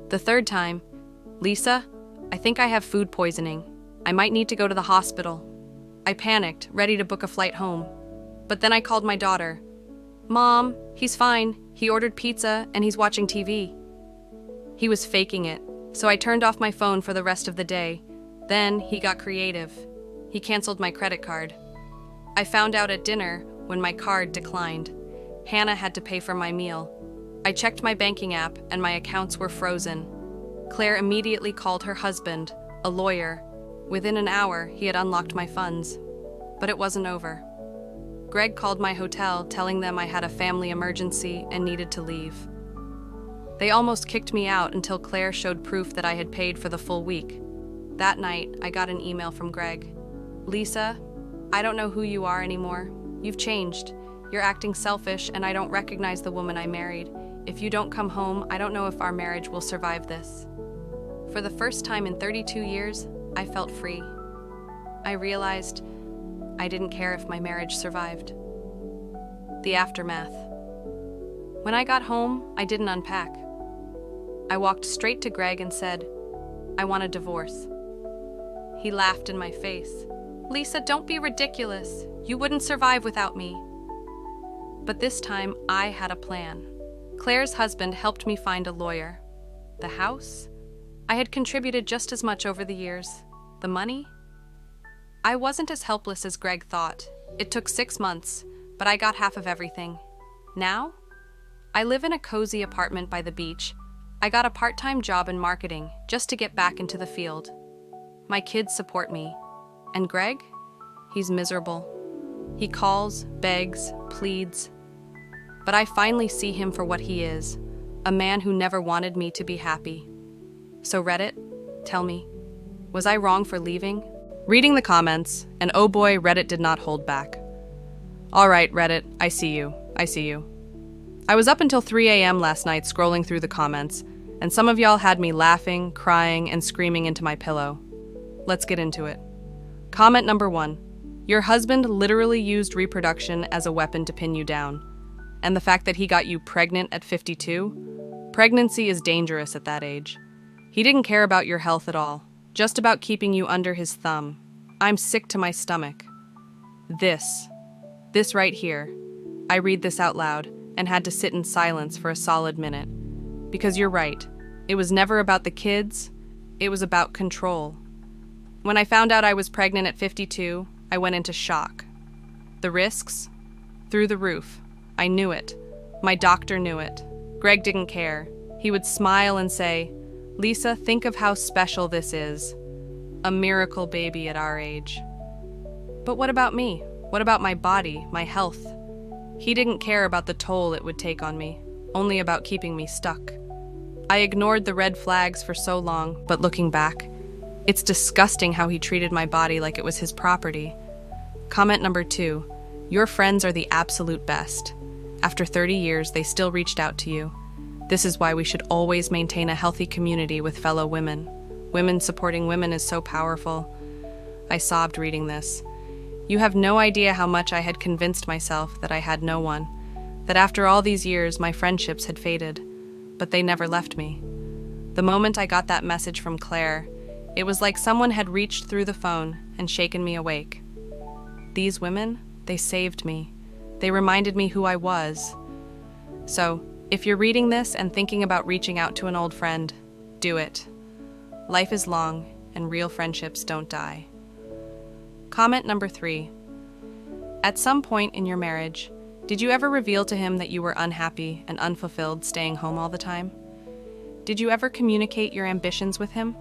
The third time, Lisa, I think I have food poisoning. I might need to go to the hospital. I panicked, ready to book a flight home. But then I called my daughter. Mom, he's fine. He ordered pizza and he's watching TV. He was faking it, so I turned off my phone for the rest of the day. Then he got creative. He canceled my credit card. I found out at dinner when my card declined. Hannah had to pay for my meal. I checked my banking app and my accounts were frozen. Claire immediately called her husband, a lawyer. Within an hour, he had unlocked my funds. But it wasn't over. Greg called my hotel, telling them I had a family emergency and needed to leave. They almost kicked me out until Claire showed proof that I had paid for the full week. That night, I got an email from Greg. Lisa, I don't know who you are anymore. You've changed. You're acting selfish, and I don't recognize the woman I married. If you don't come home, I don't know if our marriage will survive this. For the first time in 32 years, I felt free. I realized I didn't care if my marriage survived. The aftermath. When I got home, I didn't unpack. I walked straight to Greg and said, I want a divorce. He laughed in my face. Lisa, don't be ridiculous. You wouldn't survive without me. But this time, I had a plan. Claire's husband helped me find a lawyer. The house? I had contributed just as much over the years. The money? I wasn't as helpless as Greg thought. It took 6 months, but I got half of everything. Now? I live in a cozy apartment by the beach. I got a part-time job in marketing just to get back into the field. My kids support me. And Greg? He's miserable. He calls, begs, pleads. But I finally see him for what he is, a man who never wanted me to be happy. So Reddit, tell me, was I wrong for leaving? Reading the comments, and oh boy, Reddit did not hold back. All right, Reddit, I see you. I was up until 3 a.m. last night scrolling through the comments, and some of y'all had me laughing, crying, and screaming into my pillow. Let's get into it. Comment number 1. Your husband literally used reproduction as a weapon to pin you down. And the fact that he got you pregnant at 52? Pregnancy is dangerous at that age. He didn't care about your health at all, just about keeping you under his thumb. I'm sick to my stomach. This right here. I read this out loud and had to sit in silence for a solid minute. Because you're right, it was never about the kids, it was about control. When I found out I was pregnant at 52, I went into shock. The risks? Through the roof. I knew it. My doctor knew it. Greg didn't care. He would smile and say, Lisa, think of how special this is. A miracle baby at our age. But what about me? What about my body, my health? He didn't care about the toll it would take on me, only about keeping me stuck. I ignored the red flags for so long, but looking back, it's disgusting how he treated my body like it was his property. Comment number 2. Your friends are the absolute best. After 30 years, they still reached out to you. This is why we should always maintain a healthy community with fellow women. Women supporting women is so powerful. I sobbed reading this. You have no idea how much I had convinced myself that I had no one, that after all these years my friendships had faded, but they never left me. The moment I got that message from Claire, it was like someone had reached through the phone and shaken me awake. These women, they saved me. They reminded me who I was. So, if you're reading this and thinking about reaching out to an old friend, do it. Life is long, and real friendships don't die. Comment number 3. At some point in your marriage, did you ever reveal to him that you were unhappy and unfulfilled staying home all the time? Did you ever communicate your ambitions with him?